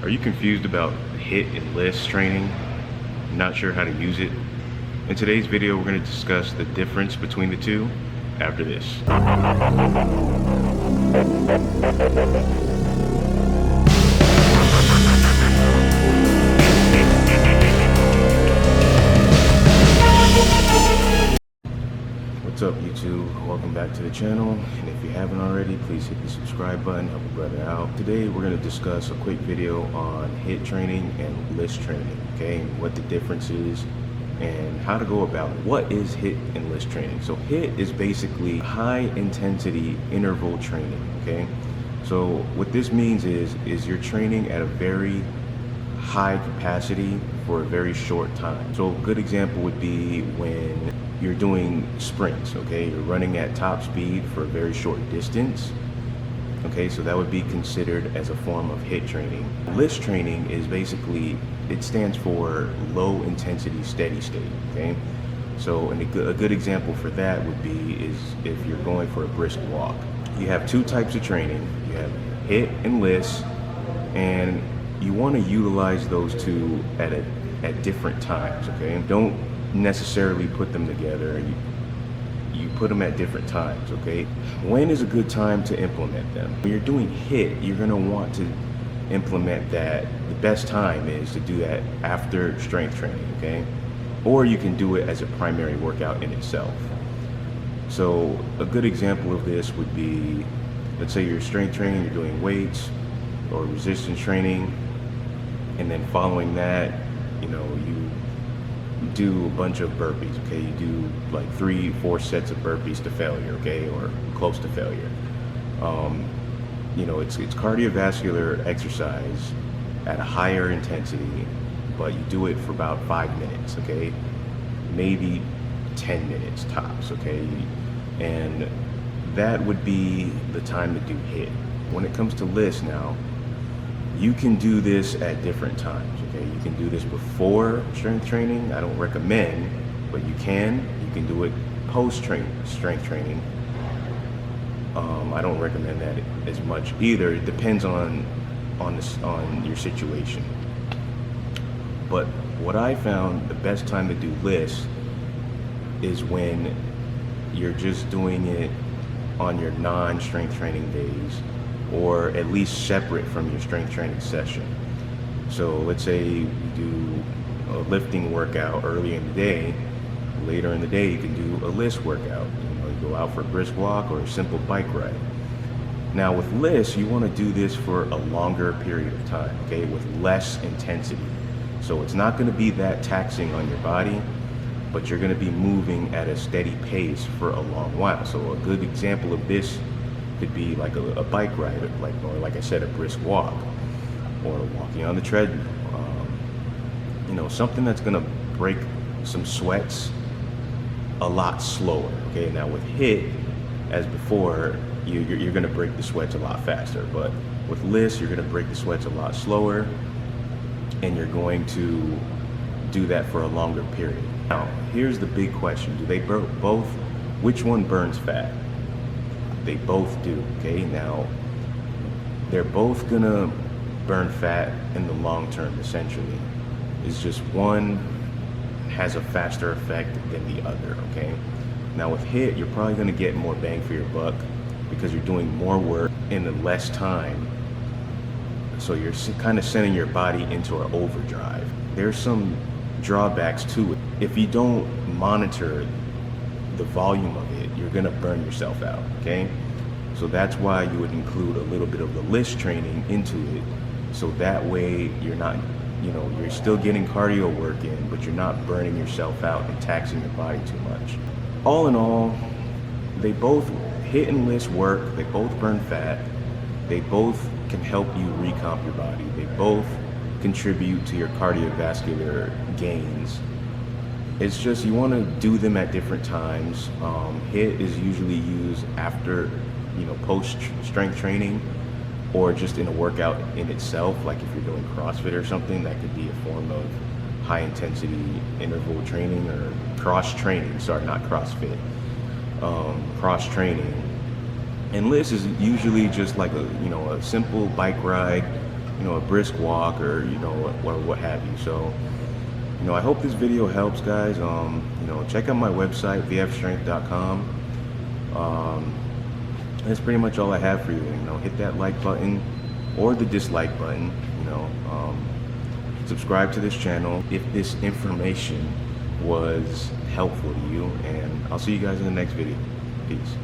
Are you confused about HIIT and LISS training? Not sure how to use it? In today's video, we're going to discuss the difference between the two after this. What's up, YouTube? Welcome back to the channel, and if you haven't already, please hit the subscribe button, help a brother out. Today we're going to discuss a quick video on HIIT training and LISS training, okay, what the difference is and how to go about it. What is HIIT and LISS training? So HIIT is basically high intensity interval training, okay? So what this means is you're training at a very high capacity for a very short time. So a good example would be when you're doing sprints, okay? You're running at top speed for a very short distance, okay? So that would be considered as a form of HIIT training. LISS training is basically, it stands for low intensity steady state, okay? So a good example for that would be is if you're going for a brisk walk. You have two types of training. You have HIIT and LISS, and you want to utilize those two at different times, okay? Don't necessarily put them together. You put them at different times, okay? When is a good time to implement them? When you're doing HIIT, you're gonna want to implement that. The best time is to do that after strength training, okay? Or you can do it as a primary workout in itself. So a good example of this would be, let's say you're strength training, you're doing weights or resistance training, and then following that, you know, you do a bunch of burpees, okay? You do like 3-4 sets of burpees to failure, okay? Or close to failure. You know, it's cardiovascular exercise at a higher intensity, but you do it for about 5 minutes, okay? Maybe 10 minutes tops, okay? And that would be the time to do HIIT. When it comes to LISS now, you can do this at different times, okay? You can do this before strength training. I don't recommend, but you can. You can do it post-strength training. I don't recommend that as much either. It depends on your situation. But what I found the best time to do LISS is when you're just doing it on your non-strength training days, or at least separate from your strength training session. So let's say you do a lifting workout early in the day, later in the day you can do a LISS workout. You know, you go out for a brisk walk or a simple bike ride. Now with LISS, you want to do this for a longer period of time, okay, with less intensity. So it's not going to be that taxing on your body, but you're going to be moving at a steady pace for a long while. So a good example of this could be like a bike ride, or like I said, a brisk walk, or walking on the treadmill. You know, something that's gonna break some sweats a lot slower. Okay, now with HIIT, as before, you're gonna break the sweats a lot faster, but with LISS, you're gonna break the sweats a lot slower, and you're going to do that for a longer period. Now, here's the big question: do they both? Which one burns fat? They both do, okay? Now, they're both gonna burn fat in the long term, essentially. It's just one has a faster effect than the other, okay? Now with HIIT, you're probably gonna get more bang for your buck because you're doing more work in less time. So you're kind of sending your body into an overdrive. There's some drawbacks to it. If you don't monitor the volume of it, you're gonna burn yourself out, okay? So that's why you would include a little bit of the LISS training into it, so that way you're not, you know, you're still getting cardio work in, but you're not burning yourself out and taxing your body too much. All in all, they both, HIIT and LISS work, they both burn fat, they both can help you recomp your body, they both contribute to your cardiovascular gains. It's just you want to do them at different times. HIIT is usually used after, you know, post-strength training, or just in a workout in itself. Like if you're doing CrossFit or something, that could be a form of high-intensity interval training, or cross-training. Sorry, not CrossFit. Cross-training. And LISS is usually just like a simple bike ride a brisk walk or what have you. So I hope this video helps, guys. Check out my website, vfstrength.com. That's pretty much all I have for you. Hit that like button or the dislike button. Subscribe to this channel if this information was helpful to you, and I'll see you guys in the next video. Peace.